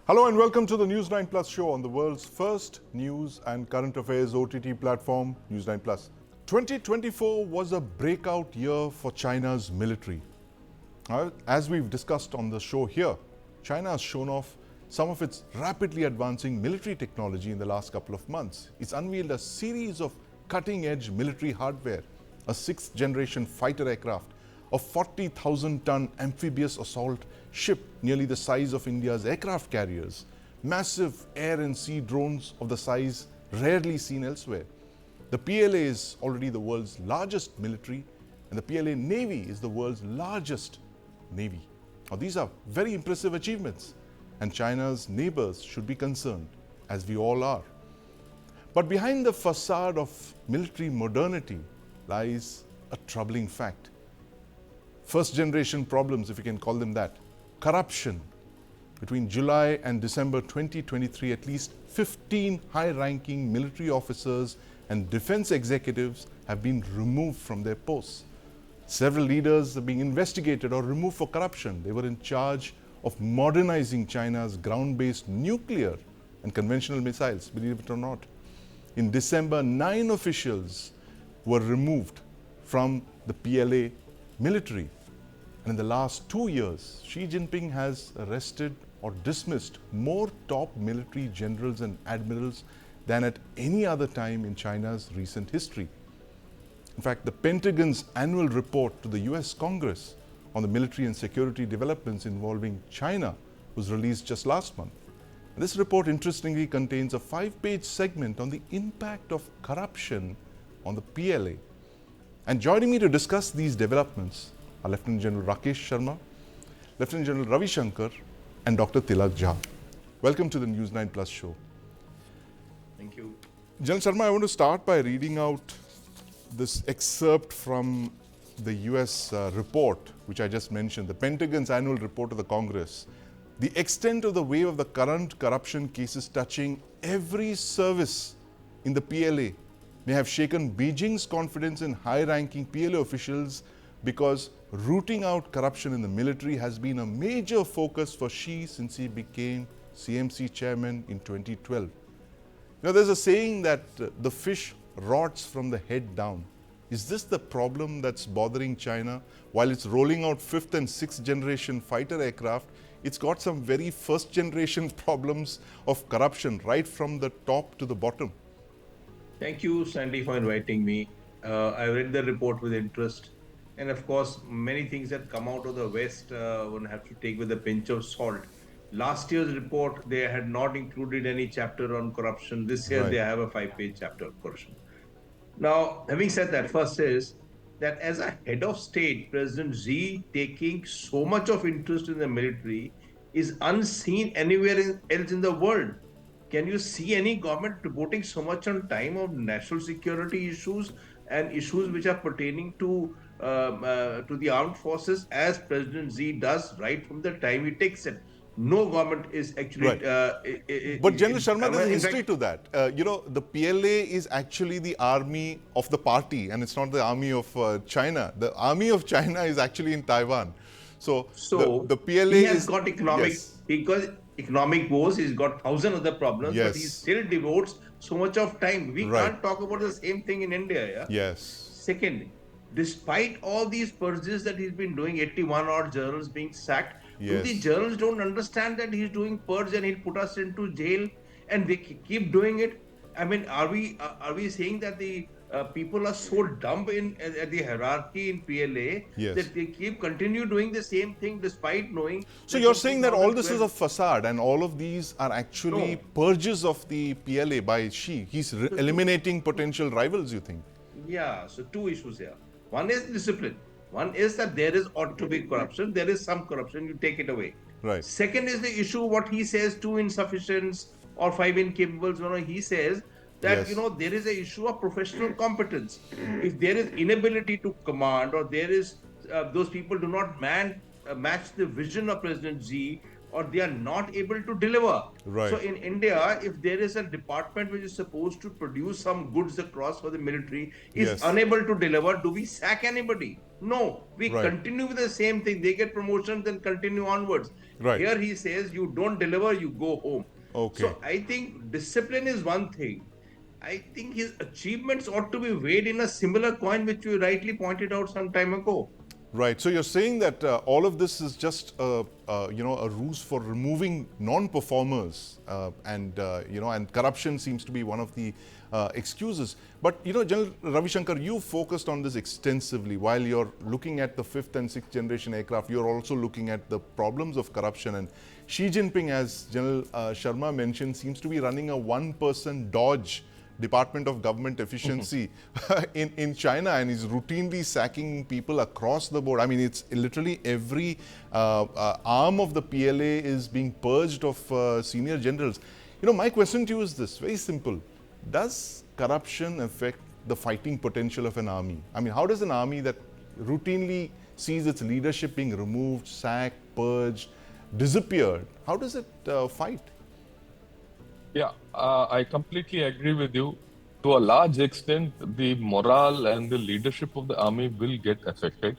Hello and welcome to the News9 Plus show on the world's first news and current affairs OTT platform, News9 Plus. 2024 was a breakout year for China's military. As we've discussed on the show here, China has shown off some of its rapidly advancing military technology in the last couple of months. It's unveiled a series of cutting-edge military hardware, a sixth-generation fighter aircraft, a 40,000-ton amphibious assault ship nearly the size of India's aircraft carriers, massive air and sea drones of the size rarely seen elsewhere. The PLA is already the world's largest military, and the PLA Navy is the world's largest navy. Now, these are very impressive achievements, and China's neighbors should be concerned, as we all are. But behind the facade of military modernity lies a troubling fact. First-generation problems, if you can call them that. Corruption. Between July and December 2023, at least 15 high-ranking military officers and defense executives have been removed from their posts. Several leaders are being investigated or removed for corruption. They were in charge of modernizing China's ground-based nuclear and conventional missiles, believe it or not. In December, 9 officials were removed from the PLA military. And in the last 2 years, Xi Jinping has arrested or dismissed more top military generals and admirals than at any other time in China's recent history. In fact, the Pentagon's annual report to the US Congress on the military and security developments involving China was released just last month. And this report interestingly contains a 5-page segment on the impact of corruption on the PLA. And joining me to discuss these developments are Lieutenant General Rakesh Sharma, Lieutenant General Ravi Shankar, and Dr. Tilak Jha. Welcome to the News9 Plus show. Thank you. General Sharma, I want to start by reading out this excerpt from the US report, which I just mentioned, the Pentagon's annual report to the Congress. The extent of the wave of the current corruption cases touching every service in the PLA may have shaken Beijing's confidence in high-ranking PLA officials, because rooting out corruption in the military has been a major focus for Xi since he became CMC chairman in 2012. Now, there's a saying that the fish rots from the head down. Is this the problem that's bothering China? While it's rolling out 5th and 6th generation fighter aircraft, it's got some very first generation problems of corruption right from the top to the bottom. Thank you, Sandy, for inviting me. I read the report with interest. And of course, many things that come out of the West, one have to take with a pinch of salt. Last year's report, they had not included any chapter on corruption. This year, They have a 5-page chapter on corruption. Now, having said that, first is that as a head of state, President Xi taking so much of interest in the military is unseen anywhere else in the world. Can you see any government devoting so much on time on national security issues and issues which are pertaining to the armed forces as President Xi does right from the time he takes it? No government is actually... But General Sharma, there's a history to that. The PLA is actually the army of the party, and it's not the army of China. The army of China is actually in Taiwan. So the PLA he has got economic... Yes. Because economic woes, he's got thousands of other problems, but he still devotes so much of time. We can't talk about the same thing in India. Yeah? Yes. Second, despite all these purges that he's been doing, 81 odd journals being sacked, the journals don't understand that he's doing purge and he'll put us into jail, and they keep doing it. I mean, are we saying that the people are so dumb at the hierarchy in PLA that they continue doing the same thing despite knowing? So you're saying that all this is a facade, and all of these are actually purges of the PLA by Xi. He's eliminating potential rivals, you think? Yeah, so two issues here. One is discipline. One is that there ought to be corruption. There is some corruption, you take it away. Right. Second is the issue, what he says, 2 insufficients or 5 incapables. He says that, there is an issue of professional competence. If there is inability to command, or there is, those people do not match the vision of President Xi, or they are not able to deliver. So Right. in India, if there is a department which is supposed to produce some goods across for the military is Yes. unable to deliver, do we sack anybody? No, we Right. continue with the same thing. They get promotions and continue onwards. Right. Here he says, you don't deliver, you go home. Okay. So I think discipline is one thing. I think his achievements ought to be weighed in a similar coin, which you rightly pointed out some time ago. Right. So you're saying that all of this is just a ruse for removing non-performers, and corruption seems to be one of the excuses. But General Ravi Shankar, you focused on this extensively. While you're looking at the fifth and sixth generation aircraft, you're also looking at the problems of corruption. And Xi Jinping, as General Sharma mentioned, seems to be running a one-person Dodge Department of Government Efficiency in China, and is routinely sacking people across the board. I mean, it's literally every arm of the PLA is being purged of senior generals. My question to you is this, very simple. Does corruption affect the fighting potential of an army? I mean, how does an army that routinely sees its leadership being removed, sacked, purged, disappeared, how does it fight? Yeah, I completely agree with you. To a large extent, the morale and the leadership of the army will get affected.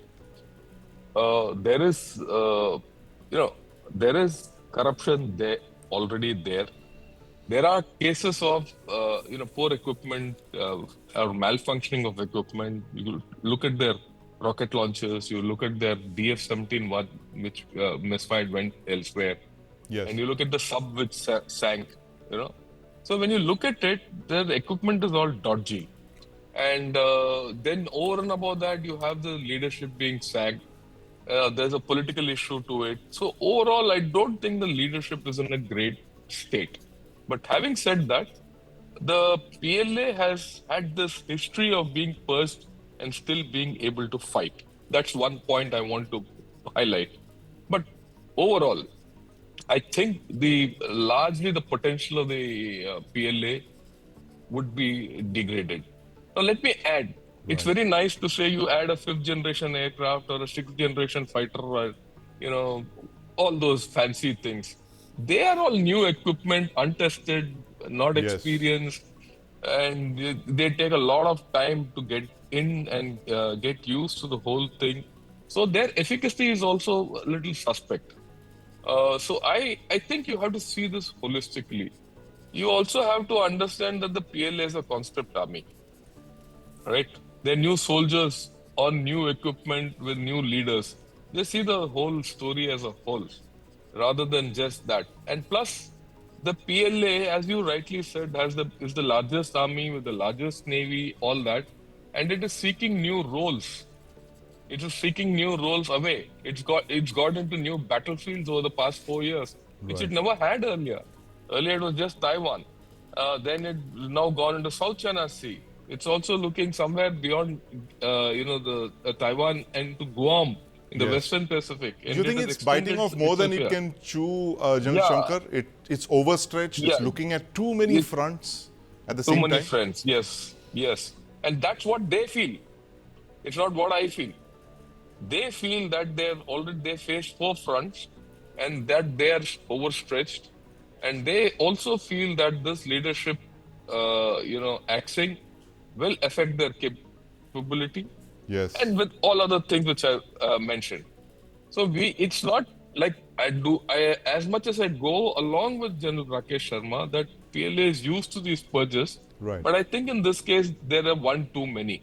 There is, there is corruption there already there. There are cases of, poor equipment or malfunctioning of equipment. You look at their rocket launchers. You look at their DF-17, which misfired, went elsewhere, Yes. and you look at the sub which sank. So when you look at it, the equipment is all dodgy, and then over and above that, you have the leadership being sacked. There's a political issue to it. So overall, I don't think the leadership is in a great state. But having said that, the PLA has had this history of being purged and still being able to fight. That's one point I want to highlight. But overall, I think largely the potential of the PLA would be degraded. Now, let me add. It's Right. very nice to say you add a fifth generation aircraft or a sixth generation fighter, or you know, all those fancy things. They are all new equipment, untested, not Yes. experienced, and they take a lot of time to get in and get used to the whole thing. So their efficacy is also a little suspect. So I think you have to see this holistically. You also have to understand that the PLA is a conscript army, right? They're new soldiers on new equipment with new leaders. They see the whole story as a whole rather than just that. And plus, the PLA, as you rightly said, is the largest army with the largest navy, all that, and it is seeking new roles. It is seeking new roles away. It's got into new battlefields over the past 4 years, which it Right. never had earlier. Earlier it was just Taiwan. Then it's now gone into South China Sea. It's also looking somewhere beyond, the Taiwan and to Guam in the Yes. Western Pacific, Do and you it think has it's biting extended off more than itself it here. can chew, General Yeah, Shankar? It's overstretched. It's yeah. looking at too many It, fronts at the too same many time. friends. Yes, yes, and that's what they feel. It's not what I feel. They feel that they face four fronts and that they are overstretched, and they also feel that this leadership axing will affect their capability, Yes. and with all other things which I mentioned. So it's not like I as much as I go along with General Rakesh Sharma that PLA is used to these purges, Right. but I think in this case there are one too many.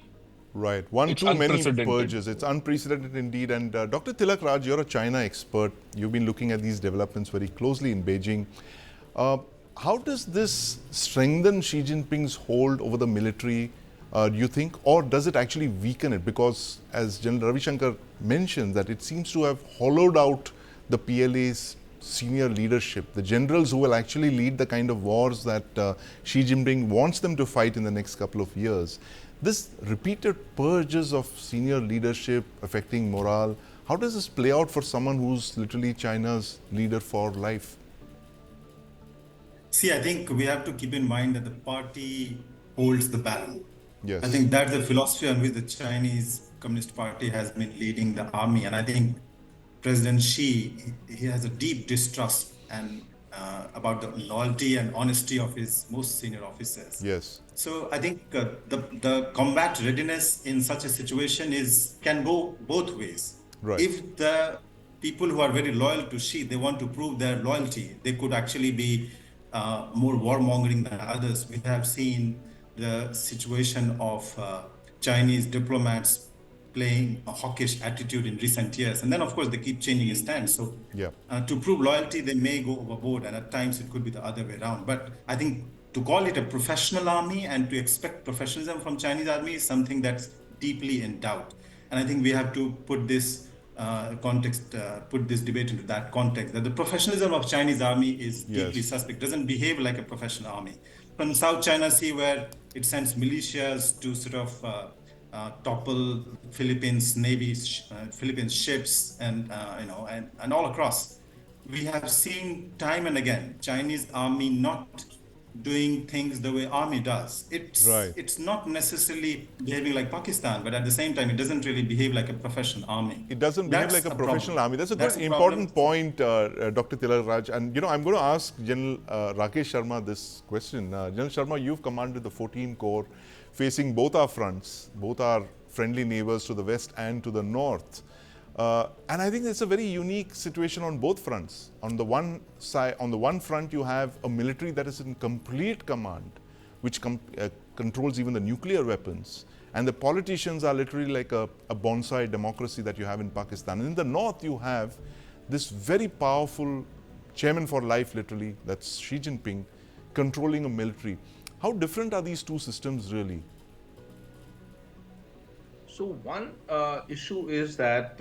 Right. One It's too many unprecedented. purges. It's unprecedented indeed. And Dr. Tilak Raj, you're a China expert. You've been looking at these developments very closely in Beijing. Uh, how does this strengthen Xi Jinping's hold over the military, do you think? Or does it actually weaken it? Because as General Ravi Shankar mentioned, that it seems to have hollowed out the PLA's senior leadership, the generals who will actually lead the kind of wars that Xi Jinping wants them to fight in the next couple of years. This repeated purges of senior leadership affecting morale, how does this play out for someone who's literally China's leader for life? See, I think we have to keep in mind that the party holds the balance. I Yes. think that's the philosophy on which the Chinese Communist Party has been leading the army. And I think President Xi, he has a deep distrust and about the loyalty and honesty of his most senior officers. Yes. So I think the combat readiness in such a situation can go both ways. Right. If the people who are very loyal to Xi, they want to prove their loyalty, they could actually be more warmongering than others. We have seen the situation of Chinese diplomats playing a hawkish attitude in recent years. And then, of course, they keep changing his stance. So Yeah. to prove loyalty, they may go overboard. And at times, it could be the other way around. But I think to call it a professional army and to expect professionalism from Chinese army is something that's deeply in doubt. And I think we have to put this put this debate into that context, that the professionalism of Chinese army is deeply Yes. suspect, doesn't behave like a professional army. From South China Sea, where it sends militias to sort of topple Philippines Navy, Philippines ships, and and all across, we have seen time and again Chinese army not doing things the way army does. Right. It's not necessarily behaving like Pakistan, but at the same time, it doesn't really behave like a professional army. It doesn't behave That's like a problem. professional army. That's a good, a important problem. point, Dr. Tilak Raj. And, I'm going to ask General Rakesh Sharma this question. General Sharma, you've commanded the 14 Corps facing both our fronts, both our friendly neighbors to the west and to the north. And I think it's a very unique situation on both fronts. On the one side, on the one front, you have a military that is in complete command, which controls even the nuclear weapons. And the politicians are literally like a bonsai democracy that you have in Pakistan. And in the north, you have this very powerful chairman for life, literally, that's Xi Jinping, controlling a military. How different are these two systems really? So one issue is that,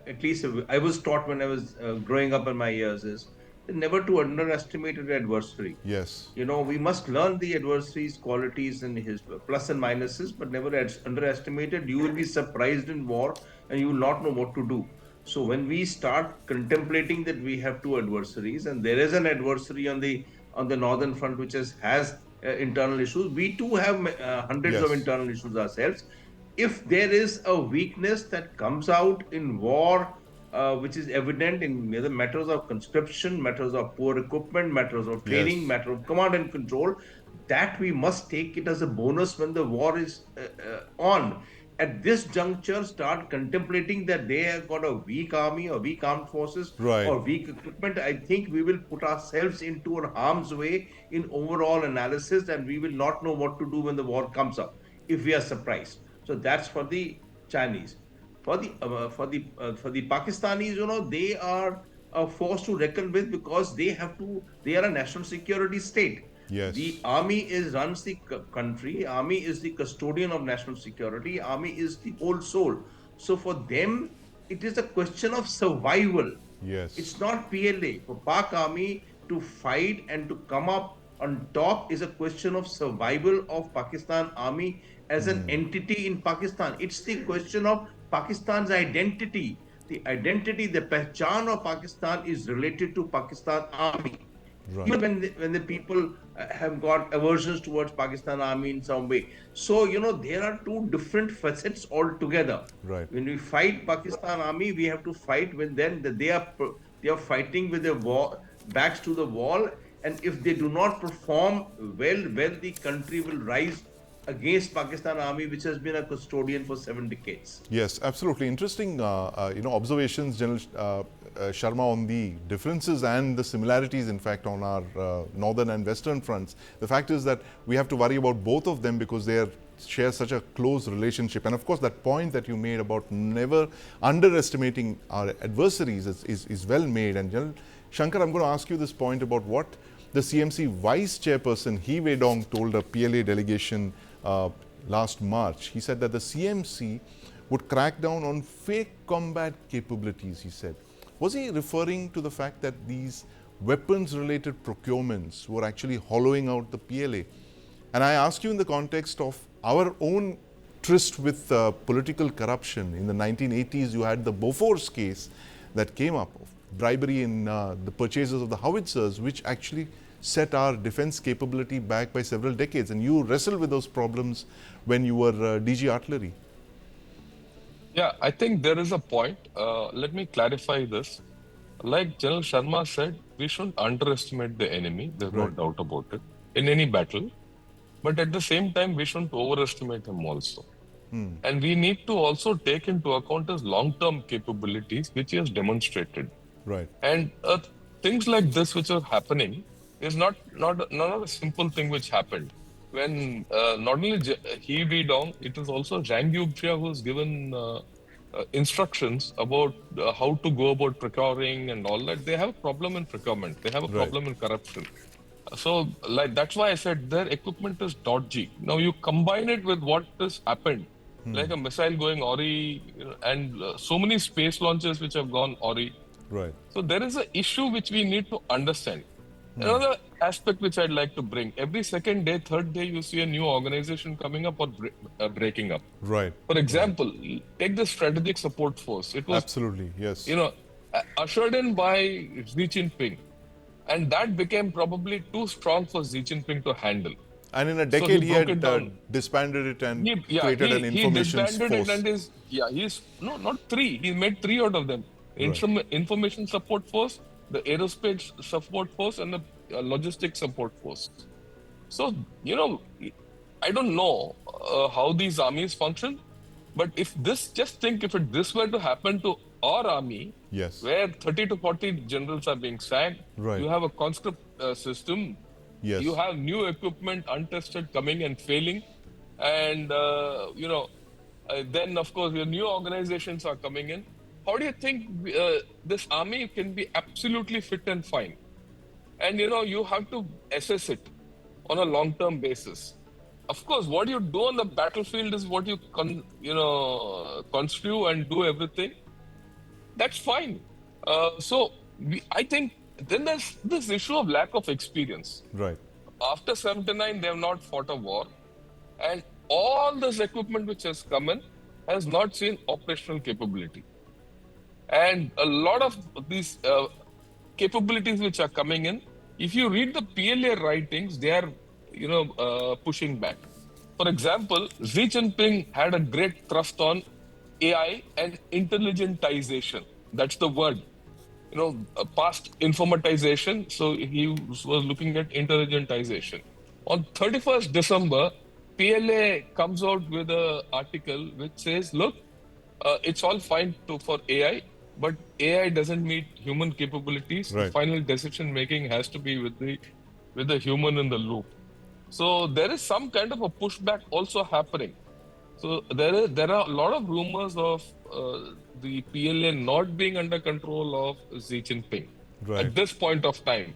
at least I was taught when I was growing up in my years is never to underestimate an adversary. Yes. We must learn the adversary's qualities and his plus and minuses, but never underestimate it. You will be surprised in war and you will not know what to do. So when we start contemplating that we have two adversaries and there is an adversary on the northern front which has internal issues, we too have hundreds of Yes. internal issues ourselves. If there is a weakness that comes out in war, which is evident in matters of conscription, matters of poor equipment, matters of training, Yes. matter of command and control, that we must take it as a bonus when the war is on. At this juncture, start contemplating that they have got a weak army or weak armed forces Right. or weak equipment. I think we will put ourselves into a harm's way in overall analysis, and we will not know what to do when the war comes up if we are surprised. So that's for the Chinese. For the Pakistanis, they are a force to reckon with because they are a national security state. Yes. The army runs the country. Army is the custodian of national security. Army is the whole soul. So for them, it is a question of survival. Yes. It's not PLA. For Pak army to fight and to come up on top is a question of survival of Pakistan army as an entity in Pakistan. It's the question of Pakistan's identity. The identity, the pehchan of Pakistan is related to Pakistan army. Right. Even when the people have got aversions towards Pakistan army in some way. So, there are two different facets altogether. Right. When we fight Pakistan army, we have to fight when they are fighting with their backs to the wall. And if they do not perform well, the country will rise against Pakistan army, which has been a custodian for 7 decades. Yes, absolutely. Interesting, observations, General Sharma, on the differences and the similarities, in fact, on our northern and western fronts. The fact is that we have to worry about both of them because they share such a close relationship. And of course, that point that you made about never underestimating our adversaries is well made. And General Shankar, I'm going to ask you this point about what the CMC Vice Chairperson He Wei-dong told a PLA delegation last March. He said that the CMC would crack down on fake combat capabilities, he said. Was he referring to the fact that these weapons-related procurements were actually hollowing out the PLA? And I ask you in the context of our own tryst with political corruption. In the 1980s, you had the Bofors case that came up, of bribery in the purchases of the howitzers, which actually set our defense capability back by several decades. And you wrestled with those problems when you were DG Artillery. Yeah, I think there is a point. Let me clarify this. Like General Sharma said, we shouldn't underestimate the enemy. There's no Right. doubt about it in any battle. But at the same time, we shouldn't overestimate him also. And we need to also take into account his long-term capabilities, which he has demonstrated. Right. And things like this, which are happening, is not a simple thing which happened. When not only he Dong, it is also Zhang Yubxia who's given instructions about how to go about procuring and all that. They have a problem in procurement. They have a Right. problem in corruption. So, like that's why I said their equipment is dodgy. Now you combine it with what has happened, like a missile going Ori, and so many space launches which have gone Ori. Right. So there is an issue which we need to understand. Another aspect which I'd like to bring: every second day, third day, you see a new organization coming up or breaking up. Right. For example, take the Strategic Support Force. It was, Absolutely. Yes. ushered in by Xi Jinping. And that became probably too strong for Xi Jinping to handle. And in a So he decade, he broke it had down. disbanded it and Yeah, created an he information disbanded it force. and he's no, not three. He made three out of them: Right. information support force, the aerospace support force, and the logistics support force. So I don't know how these armies function, but if this were to happen to our army, Yes. where 30 to 40 generals are being sacked, Right. you have a conscript system, Yes. you have new equipment untested coming and failing, and then of course your new organizations are coming in. How do you think this army can be absolutely fit and fine? And you have to assess it on a long-term basis. Of course, what you do on the battlefield is what you construe and do everything. That's fine. I think then there's this issue of lack of experience. Right. After 79, they have not fought a war, and all this equipment which has come in has not seen operational capability. And a lot of these capabilities which are coming in, if you read the PLA writings, they are, pushing back. For example, Xi Jinping had a great thrust on AI and intelligentization. That's the word. Past informatization. So he was looking at intelligentization. On 31st December, PLA comes out with an article which says, look, it's all fine for AI, but AI doesn't meet human capabilities. The Right. final decision making has to be with the human in the loop. So there is some kind of a pushback also happening. So there are a lot of rumors of the PLA not being under control of Xi Jinping Right. at this point of time.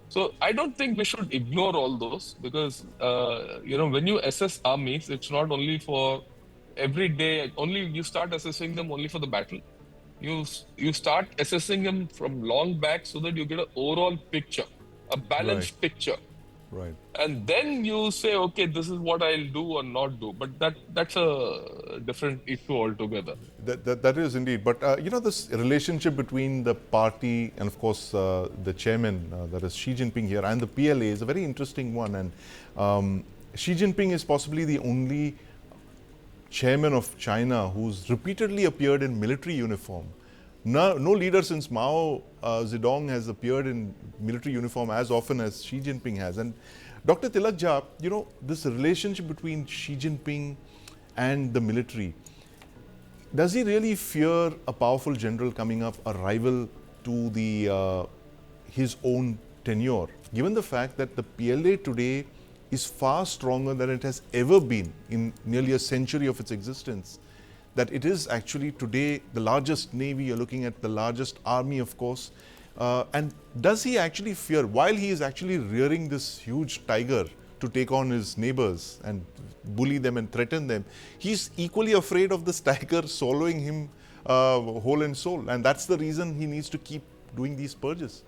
So I don't think we should ignore all those, because when you assess armies, it's not only for every day. Only you start assessing them only for the battle. You start assessing them from long back so that you get an overall picture, a balanced Right. picture. Right. And then you say, okay, this is what I'll do or not do. But that's a different issue altogether. That is indeed. But, this relationship between the party and, of course, the chairman, that is Xi Jinping here, and the PLA is a very interesting one. And Xi Jinping is possibly the only chairman of China who's repeatedly appeared in military uniform. No leader since Mao Zedong has appeared in military uniform as often as Xi Jinping has. And Dr. Tilak Jha, this relationship between Xi Jinping and the military, does he really fear a powerful general coming up, a rival to his own tenure, given the fact that the PLA today is far stronger than it has ever been in nearly a century of its existence? That it is actually today the largest navy, you're looking at the largest army, of course. And does he actually fear, while he is actually rearing this huge tiger to take on his neighbors and bully them and threaten them, he's equally afraid of this tiger swallowing him whole and soul. And that's the reason he needs to keep doing these purges.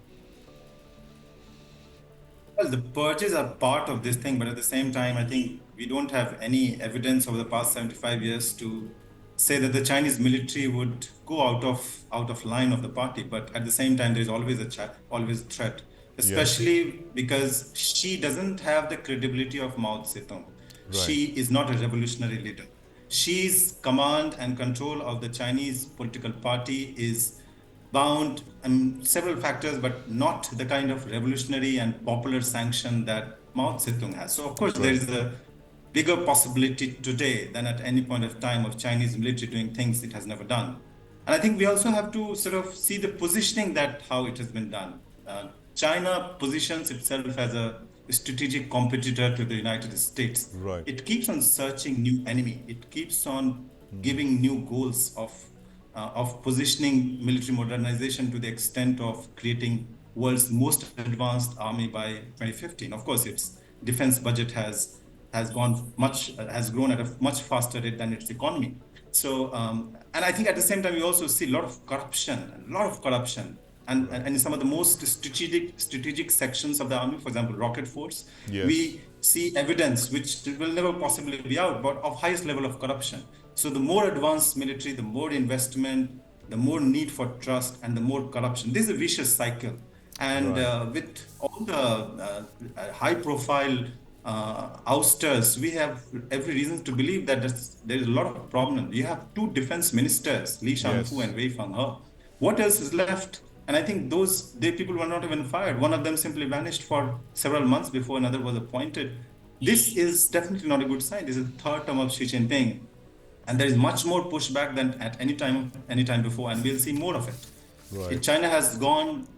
Well, the purges are part of this thing, but at the same time, I think we don't have any evidence over the past 75 years to say that the Chinese military would go out of line of the party. But at the same time, there is always always a threat, especially because she doesn't have the credibility of Mao Zedong. Right. She is not a revolutionary leader. Xi's command and control of the Chinese political party is bound several factors, but not the kind of revolutionary and popular sanction that Mao Zedong has. So, of course, there Right. is a bigger possibility today than at any point of time of Chinese military doing things it has never done. And I think we also have to sort of see the positioning that how it has been done. China positions itself as a strategic competitor to the United States. Right. It keeps on searching new enemy. It keeps on giving new goals of positioning military modernization to the extent of creating world's most advanced army by 2015. Of course, its defense budget has grown at a much faster rate than its economy. So, and I think at the same time, we also see a lot of corruption, and in some of the most strategic sections of the army, for example, rocket force, Yes. we see evidence which will never possibly be out, but of highest level of corruption. So the more advanced military, the more investment, the more need for trust, and the more corruption. This is a vicious cycle. And Right. with all the high-profile ousters, we have every reason to believe that there is a lot of problems. You have two defense ministers, Li Shangfu Yes. and Wei Fenghe. What else is left? And I think they people were not even fired. One of them simply vanished for several months before another was appointed. This is definitely not a good sign. This is the third term of Xi Jinping, and there is much more pushback than at any time before, and we'll see more of it. Right. China has gone.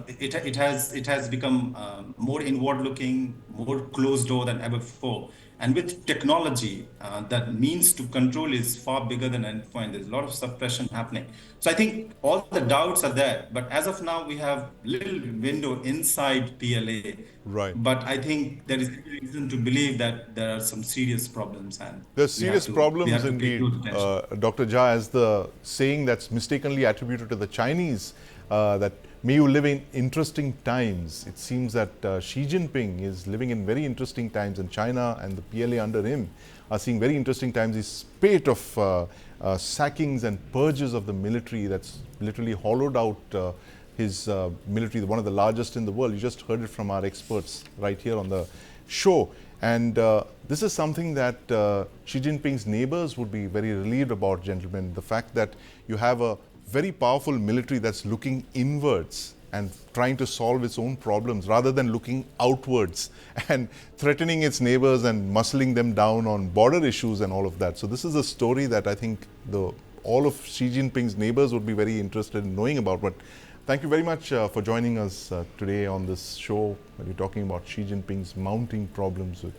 It has become more inward-looking, more closed door than ever before. And with technology, that means to control is far bigger than any point. There's a lot of suppression happening. So I think all the doubts are there. But as of now, we have little window inside PLA. Right. But I think there is reason to believe that there are some serious problems, and There's serious we problems have to pay indeed, close attention. Dr. Jha, as the saying that's mistakenly attributed to the Chinese, that may you live in interesting times. It seems that Xi Jinping is living in very interesting times, and China and the PLA under him are seeing very interesting times. This spate of sackings and purges of the military that's literally hollowed out his military, one of the largest in the world. You just heard it from our experts right here on the show. And this is something that Xi Jinping's neighbors would be very relieved about, gentlemen. The fact that you have a very powerful military that's looking inwards and trying to solve its own problems rather than looking outwards and threatening its neighbors and muscling them down on border issues and all of that. So this is a story that I think all of Xi Jinping's neighbors would be very interested in knowing about. But thank you very much for joining us today on this show. We're talking about Xi Jinping's mounting problems with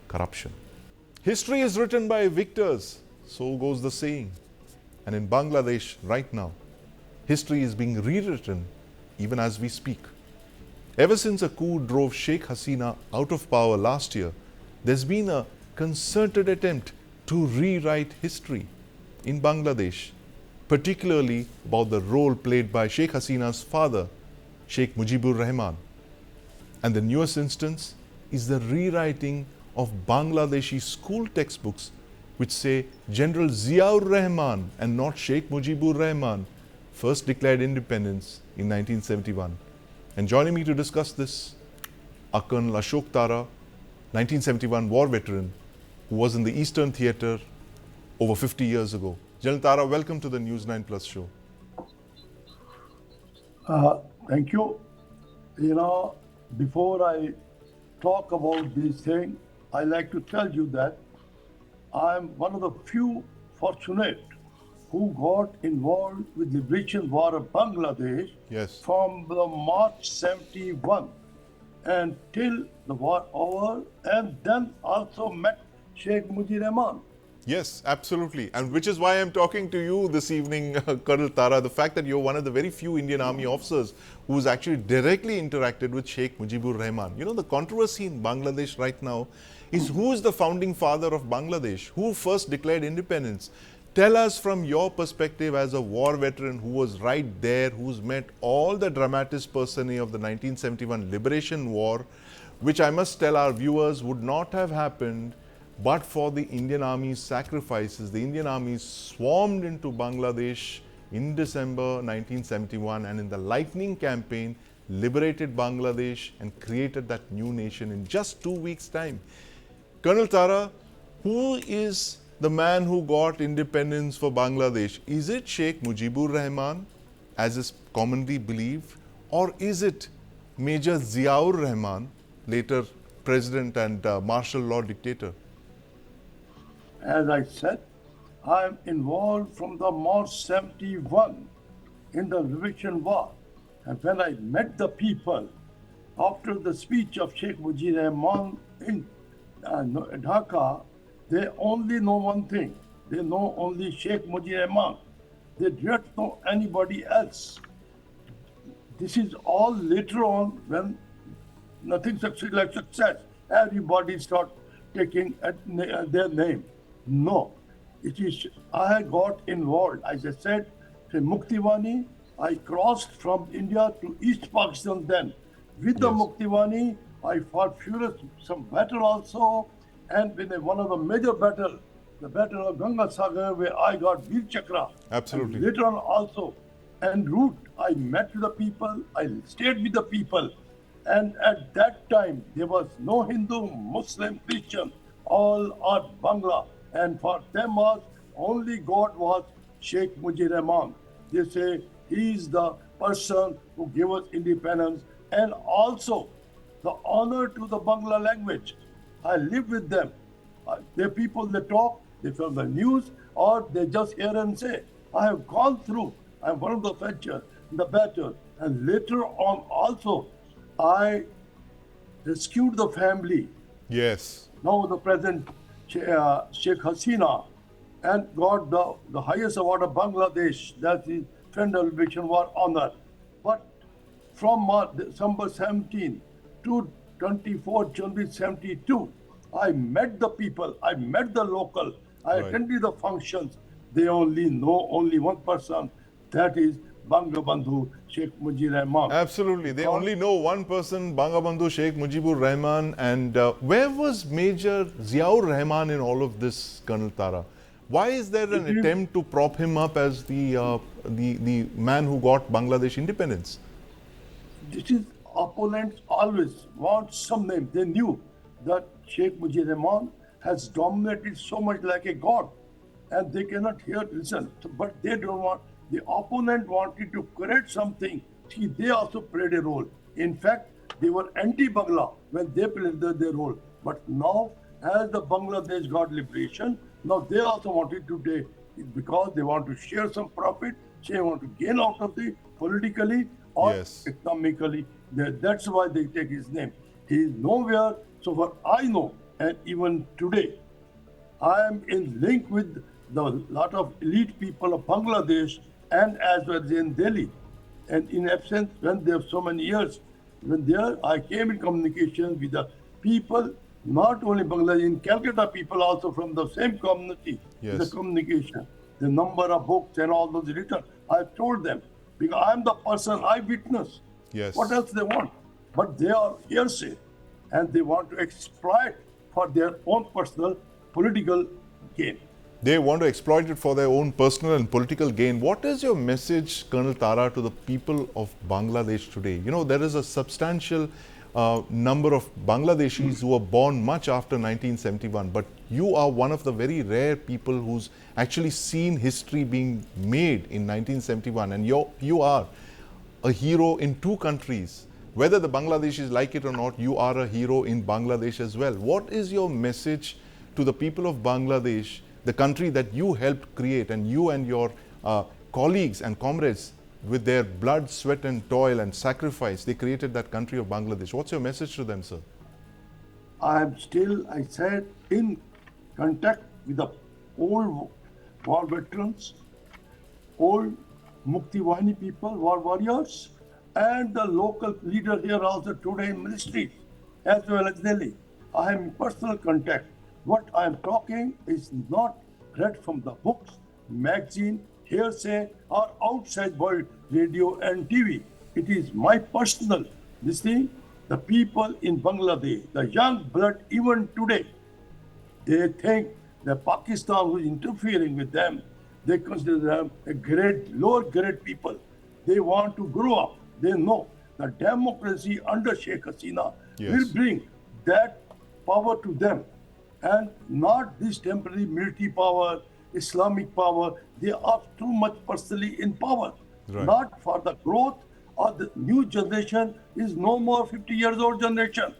corruption. History is written by victors, so goes the saying. And in Bangladesh right now, history is being rewritten even as we speak. Ever since a coup drove Sheikh Hasina out of power last year, there's been a concerted attempt to rewrite history in Bangladesh, particularly about the role played by Sheikh Hasina's father, Sheikh Mujibur Rahman. And the newest instance is the rewriting of Bangladeshi school textbooks which say General Ziaur Rahman and not Sheikh Mujibur Rahman first declared independence in 1971. And joining me to discuss this are Colonel Ashok Tara, 1971 war veteran, who was in the Eastern Theatre over 50 years ago. General Tara, welcome to the News 9 Plus show. Thank you. Before I talk about this thing, I like to tell you that I'm one of the few fortunate who got involved with the liberation war of Bangladesh from the March 71 until the war over, and then also met Sheikh Mujibur Rahman. Yes, absolutely. And which is why I'm talking to you this evening, Colonel Tara, the fact that you're one of the very few Indian Army officers who's actually directly interacted with Sheikh Mujibur Rahman. You know, the controversy in Bangladesh right now is who is the founding father of Bangladesh? Who first declared independence? Tell us from your perspective as a war veteran who was right there, who's met all the dramatis personae of the 1971 Liberation War, which I must tell our viewers would not have happened but for the Indian Army's sacrifices. The Indian Army swarmed into Bangladesh in December 1971 and in the Lightning Campaign liberated Bangladesh and created that new nation in just 2 weeks' time. Colonel Tara, who is the man who got independence for Bangladesh, is it Sheikh Mujibur Rahman, as is commonly believed, or is it Major Ziaur Rahman, later president and martial law dictator? As I said, I am involved from the March 71 in the Liberation War. And when I met the people after the speech of Sheikh Mujibur Rahman in Dhaka, they only know one thing. They know only Sheikh Mujibur Rahman. They do not know anybody else. This is all later on when nothing succeeds like success. Everybody start taking their name. No, it is I got involved. As I said, in Muktiwani, I crossed from India to East Pakistan then. With the Yes. Muktiwani, I fought furious some battle also, and in one of the major battle, the battle of Ganga Sagar, where I got Veer Chakra. Absolutely. And later on also, en route, I met with the people, I stayed with the people, and at that time there was no Hindu, Muslim, Christian, all are Bangla, and for them was only God was Sheikh Mujibur Rahman. They say he is the person who gave us independence and also the honor to the Bangla language. I live with them. They're people, they talk, they from the news, or they just hear and say. I have gone through. I'm one of the venture, the battle, and later on also, I rescued the family. Yes. Now the present Sheikh Hasina, and got the highest award of Bangladesh, that is Friend of Liberation War honor. But from December 17 to 24 January 72, I met the people, I met the local, I Right. attended the functions. They only know only one person, that is Bangabandhu Sheikh Mujibur Rahman. Absolutely. They Because- only know one person, Bangabandhu Sheikh Mujibur Rahman. And where was Major Ziaur Rahman in all of this, Colonel Tara? Why is there an It is- attempt to prop him up as the man who got Bangladesh independence? This is opponents always want some name. They knew that Sheikh Mujibur Rahman has dominated so much like a god, and they cannot hear, listen. But they don't want. The opponent wanted to create something. See, they also played a role. In fact, they were anti-Bangla when they played their role. But now, as the Bangladesh got liberation, now they also wanted to take, because they want to share some profit, they want to gain out of it politically or Yes. economically. That's why they take his name. He is nowhere, so far I know, and even today, I am in link with the lot of elite people of Bangladesh and as well as in Delhi. And in absence, when they have so many years, when there, I came in communication with the people, not only Bangladesh, in Calcutta people also from the same community, Yes. the communication, the number of books and all those written. I've told them, because I'm the person I witness. Yes. What else they want? But they are hearsay, and they want to exploit for their own personal political gain. They want to exploit it for their own personal and political gain. What is your message, Colonel Tara, to the people of Bangladesh today? You know, there is a substantial number of Bangladeshis who were born much after 1971, but you are one of the very rare people who's actually seen history being made in 1971, and you are a hero in two countries. Whether the Bangladeshis like it or not, you are a hero in Bangladesh as well. What is your message to the people of Bangladesh, the country that you helped create, and you and your colleagues and comrades, with their blood, sweat and toil and sacrifice, they created that country of Bangladesh? What's your message to them, sir? I am still, I said, in contact with the old war veterans, old Muktiwani people, war warriors, and the local leader here also today in ministry, as well as Delhi. I am in personal contact. What I am talking is not read from the books, magazine, hearsay, or outside world radio and TV. It is my personal, this thing, the people in Bangladesh, the young blood even today, they think that Pakistan who is interfering with them, they consider them a great, lower grade people. They want to grow up. They know that democracy under Sheikh Hasina Yes. will bring that power to them. and not this temporary military power, Islamic power. They are too much personally in power, Right. not for the growth of the new generation is no more 50 years old generation.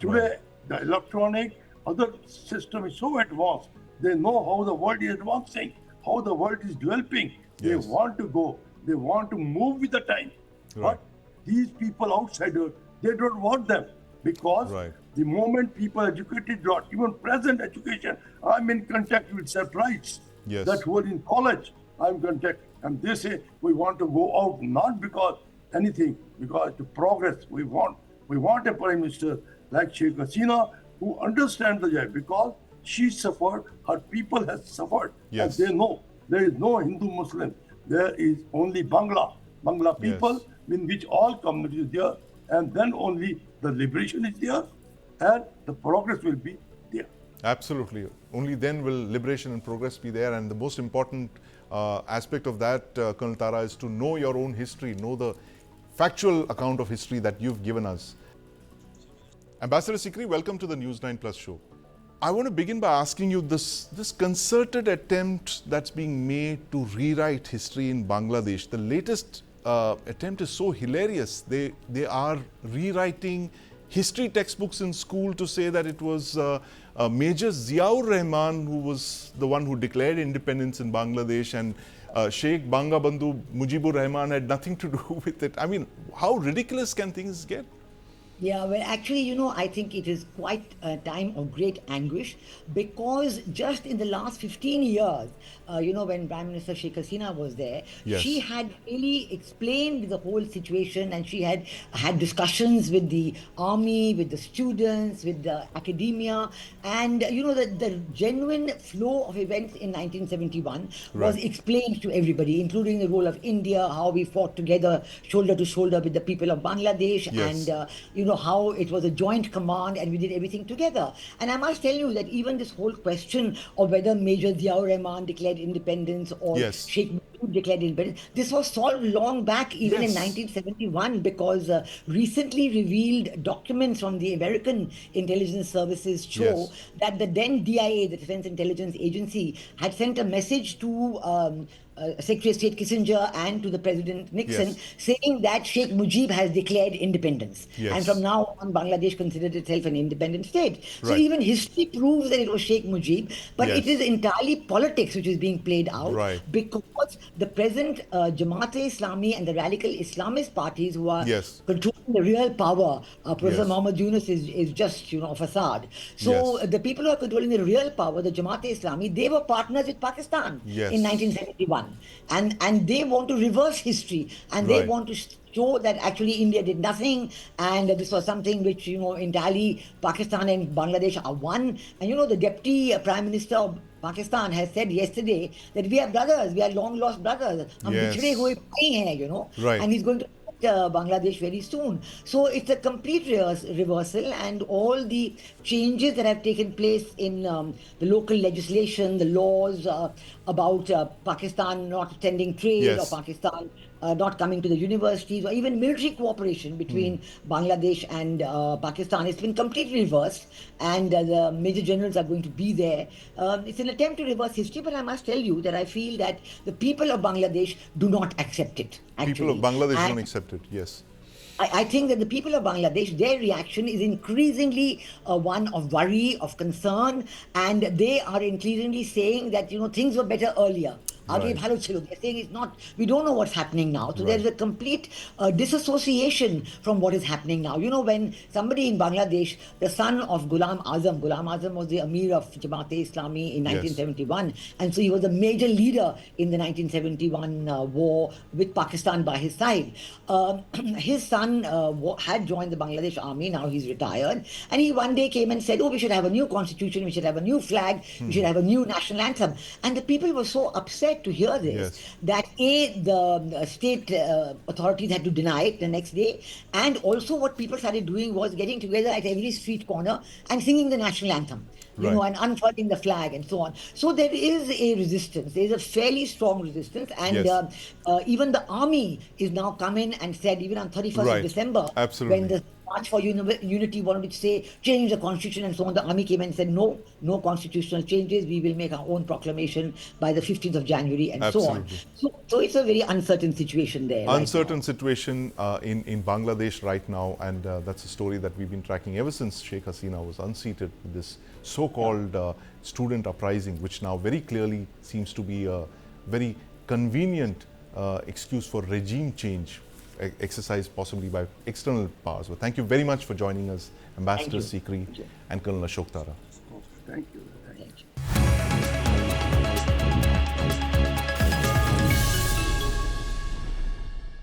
Today, the electronic other system is so advanced. They know how the world is advancing, how the world is developing. They Yes. want to go. They want to move with the time. Right. But these people outsiders, they don't want them because Right. the moment people educated, not even present education, I'm in contact with surprise Yes. that who are in college, I'm in contact, and they say we want to go out not because anything, because to progress. We want a prime minister like Sheikh Hasina who understands the job because she suffered, her people has suffered, Yes. and they know there is no Hindu Muslim, there is only Bangla people, Yes. in which all communities is there, and then only the liberation is there, and the progress will be there. Absolutely. Only then will liberation and progress be there. And the most important aspect of that, Colonel Tara, is to know your own history, know the factual account of history that you've given us. Ambassador Sikri, welcome to the News9 Plus show. I want to begin by asking you this concerted attempt that's being made to rewrite history in Bangladesh. The latest attempt is so hilarious. They are rewriting history textbooks in school to say that it was Major Ziaur Rahman who was the one who declared independence in Bangladesh, and Sheikh Bangabandhu Mujibur Rahman had nothing to do with it. I mean, how ridiculous can things get? Yeah, well, actually, I think it is quite a time of great anguish because just in the last 15 years, when Prime Minister Sheikh Hasina was there, Yes. she had really explained the whole situation, and she had had discussions with the army, with the students, with the academia, and, the genuine flow of events in 1971 was Right. explained to everybody, including the role of India, how we fought together, shoulder to shoulder with the people of Bangladesh, Yes. and how it was a joint command and we did everything together. And I must tell you that even this whole question of whether Major Ziaur Rahman declared independence or Yes. Sheikh Mujib declared independence, this was solved long back, even in Yes. 1971, because recently revealed documents from the American intelligence services show Yes. that the then DIA, the Defense Intelligence Agency, had sent a message to Secretary of State Kissinger and to the President Nixon, Yes. saying that Sheikh Mujib has declared independence. Yes. And from now on, Bangladesh considered itself an independent state. So Right. even history proves that it was Sheikh Mujib, but it Yes. is entirely politics which is being played out, Right. because the present Jamaat-e-Islami and the radical Islamist parties who are Yes. controlling the real power, Professor Yes. Muhammad Yunus is just, a facade. So Yes. the people who are controlling the real power, the Jamaat-e-Islami, they were partners with Pakistan Yes. in 1971. And they want to reverse history, and they Right. want to show that actually India did nothing, and this was something which, entirely Pakistan and Bangladesh are one. And the deputy prime minister of Pakistan has said yesterday that we are brothers, we are long lost brothers. हम Yes. बिछड़े हुए भाई हैं, Right. and he's going to Bangladesh very soon. So it's a complete reversal, and all the changes that have taken place in the local legislation, the laws about Pakistan not attending trade, Yes. or Pakistan not coming to the universities, or even military cooperation between Bangladesh and Pakistan, it's been completely reversed, and the major generals are going to be there. It's an attempt to reverse history, but I must tell you that I feel that the people of Bangladesh do not accept it. Actually. People of Bangladesh And don't accept it. Yes. I think that the people of Bangladesh, their reaction is increasingly one of worry, of concern, and they are increasingly saying that, things were better earlier. Right. They're saying it's not, we don't know what's happening now. So Right. there's a complete disassociation from what is happening now. When somebody in Bangladesh, the son of Ghulam Azam was the Amir of Jamaat-e-Islami in Yes. 1971, and so he was a major leader in the 1971 war with Pakistan by his side. His son had joined the Bangladesh army, now he's retired, and he one day came and said, we should have a new constitution, we should have a new flag, we should have a new national anthem. And the people were so upset to hear this, Yes. that the state authorities had to deny it the next day, and also what people started doing was getting together at every street corner and singing the national anthem. Right. And unfurling the flag and so on. So there is a resistance. There is a fairly strong resistance, and Yes. even the army is now come in and said, even on 31st Right. of December, Absolutely. when the March for Unity wanted to say change the constitution and so on. The army came and said no, no constitutional changes. We will make our own proclamation by the 15th of January and so on. Absolutely. So it's a very uncertain situation there. Uncertain right situation in Bangladesh right now, and that's a story that we've been tracking ever since Sheikh Hasina was unseated. This so-called student uprising, which now very clearly seems to be a very convenient excuse for regime change, exercised possibly by external powers. Well, thank you very much for joining us, Ambassador you. Sikri Thank you. and Colonel Ashok Tara. Thank you.